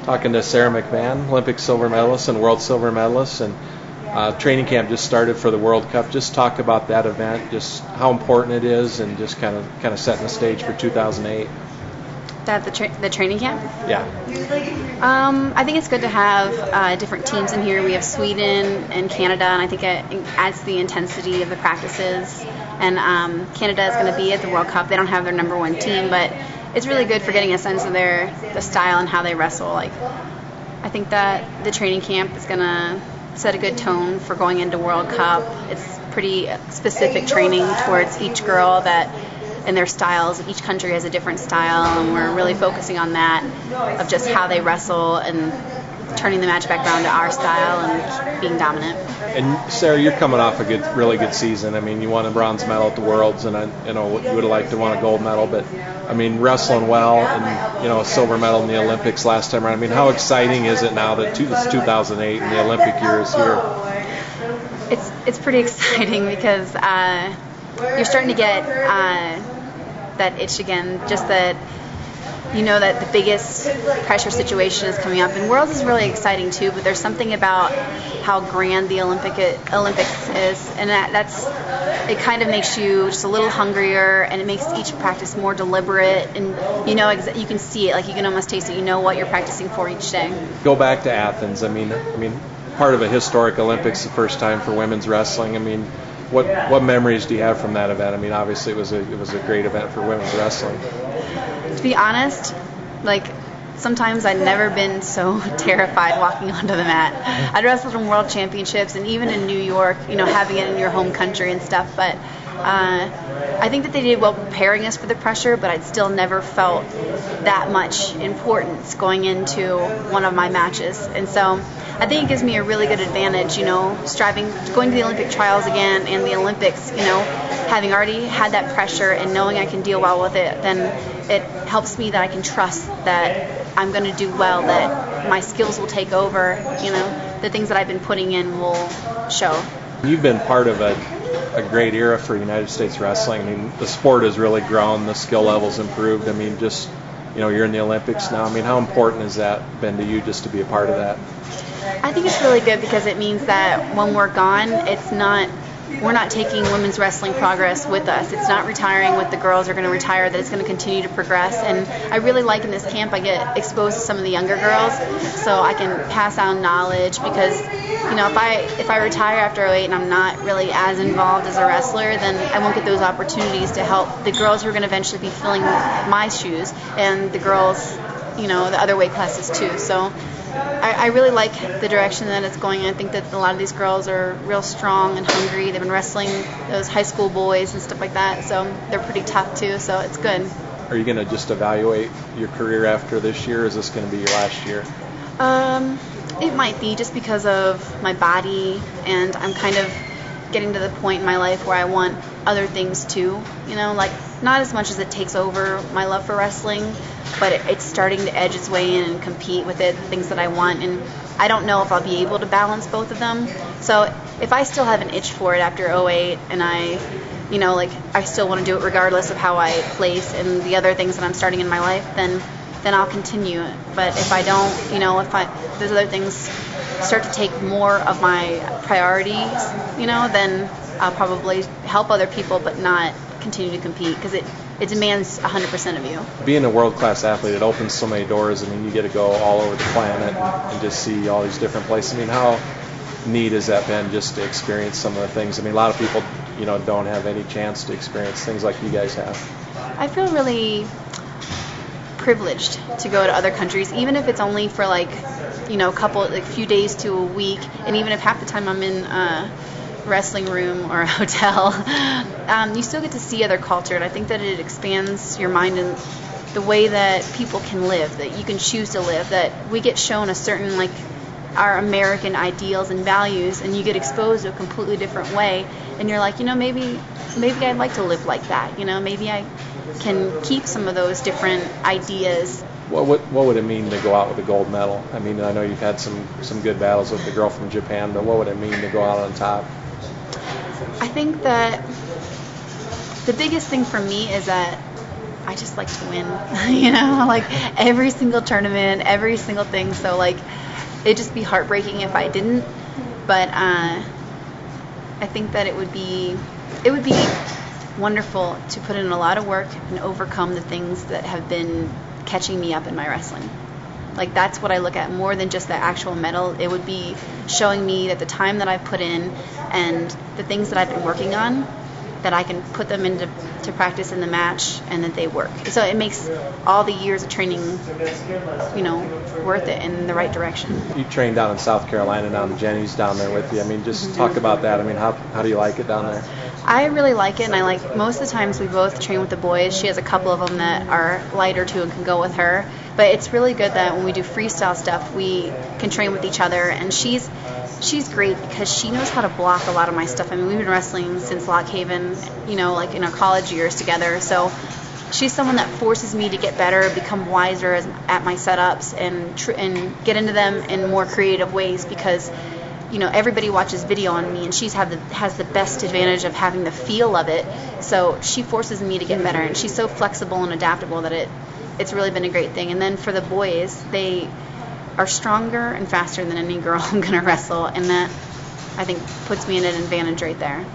Talking to Sarah McMann, Olympic silver medalist and world silver medalist, and training camp just started for the World Cup. Just talk about that event, just how important it is, and just kind of setting the stage for 2008. That the training camp? Yeah. I think it's good to have different teams in here. We have Sweden and Canada, and I think it adds to the intensity of the practices. And Canada is going to be at the World Cup. They don't have their number one team, but it's really good for getting a sense of the style and how they wrestle. Like, I think that the training camp is going to set a good tone for going into World Cup. It's pretty specific training towards each girl and their styles. Each country has a different style, and we're really focusing on that, of just how they wrestle and turning the match back around to our style and being dominant. And Sarah, you're coming off a really good season. I mean, you won a bronze medal at the Worlds, and you would have liked to won a gold medal, but I mean, wrestling well, and a silver medal in the Olympics last time around. I mean, how exciting is it now that it's 2008 and the Olympic year is here? It's pretty exciting because you're starting to get that itch again, just that that the biggest pressure situation is coming up. And Worlds is really exciting too, but there's something about how grand the Olympics is, and it kind of makes you just a little hungrier, and it makes each practice more deliberate, and you can see it, like you can almost taste it. You know what you're practicing for each day. Go back to Athens. I mean, part of a historic Olympics, the first time for women's wrestling. I mean, what memories do you have from that event? I mean, obviously it was a great event for women's wrestling. To be honest, sometimes I'd never been so terrified walking onto the mat. I'd wrestled in world championships and even in New York, having it in your home country and stuff, but I think that they did well preparing us for the pressure, but I'd still never felt that much importance going into one of my matches. And so I think it gives me a really good advantage, going to the Olympic trials again and the Olympics, having already had that pressure and knowing I can deal well with it, then it helps me that I can trust that I'm going to do well, that my skills will take over, the things that I've been putting in will show. You've been part of a great era for United States wrestling. I mean, the sport has really grown, the skill level's improved. I mean, just, you're in the Olympics now. I mean, how important has that been to you just to be a part of that? I think it's really good because it means that when we're gone, we're not taking women's wrestling progress with us. It's not retiring with the girls are going to retire, that it's going to continue to progress. And I really like in this camp I get exposed to some of the younger girls, so I can pass on knowledge, because if I retire after 08 and I'm not really as involved as a wrestler, then I won't get those opportunities to help the girls who are going to eventually be filling my shoes, and the girls, the other weight classes too. So I really like the direction that it's going. I think that a lot of these girls are real strong and hungry. They've been wrestling those high school boys and stuff like that, so they're pretty tough too, so it's good. Are you going to just evaluate your career after this year, or is this going to be your last year? It might be, just because of my body, and I'm kind of getting to the point in my life where I want other things too, not as much as it takes over my love for wrestling, but it's starting to edge its way in and compete with it, the things that I want, and I don't know if I'll be able to balance both of them. So if I still have an itch for it after 08, and I still want to do it regardless of how I place and the other things that I'm starting in my life, then I'll continue it. But if I don't, if those other things start to take more of my priorities, then I'll probably help other people but not continue to compete, because it demands 100% of you. Being a world-class athlete, it opens so many doors. I mean, you get to go all over the planet and just see all these different places. I mean, how neat has that been, just to experience some of the things? I mean, a lot of people, don't have any chance to experience things like you guys have. I feel really privileged to go to other countries, even if it's only for a few days to a week, and even if half the time I'm in wrestling room or a hotel, you still get to see other culture, and I think that it expands your mind in the way that people can live, that you can choose to live, that we get shown a certain our American ideals and values, and you get exposed to a completely different way, and you're like, maybe I'd like to live like that, maybe I can keep some of those different ideas. What would it mean to go out with a gold medal? I mean, I know you've had some good battles with the girl from Japan, but what would it mean to go out on top? I think that the biggest thing for me is that I just like to win, you know, like every single tournament, every single thing. So like it'd just be heartbreaking if I didn't. But I think that it would be wonderful to put in a lot of work and overcome the things that have been catching me up in my wrestling. Like that's what I look at more than just the actual medal. It would be showing me that the time that I've put in and the things that I've been working on, that I can put them into practice in the match and that they work. So it makes all the years of training, you know, worth it in the right direction. You train down in South Carolina now, and Jenny's down there with you. I mean, just talk about that. I mean, how do you like it down there? I really like it, and I like most of the times we both train with the boys. She has a couple of them that are lighter too and can go with her. But it's really good that when we do freestyle stuff, we can train with each other, and she's great because she knows how to block a lot of my stuff. I mean, we've been wrestling since Lock Haven, you know, like in our college years together. So she's someone that forces me to get better, become wiser at my setups, and get into them in more creative ways because, you know, everybody watches video on me, and she has the best advantage of having the feel of it. So she forces me to get better, and she's so flexible and adaptable that it's really been a great thing. And then for the boys, they are stronger and faster than any girl I'm going to wrestle, and that, I think, puts me in an advantage right there.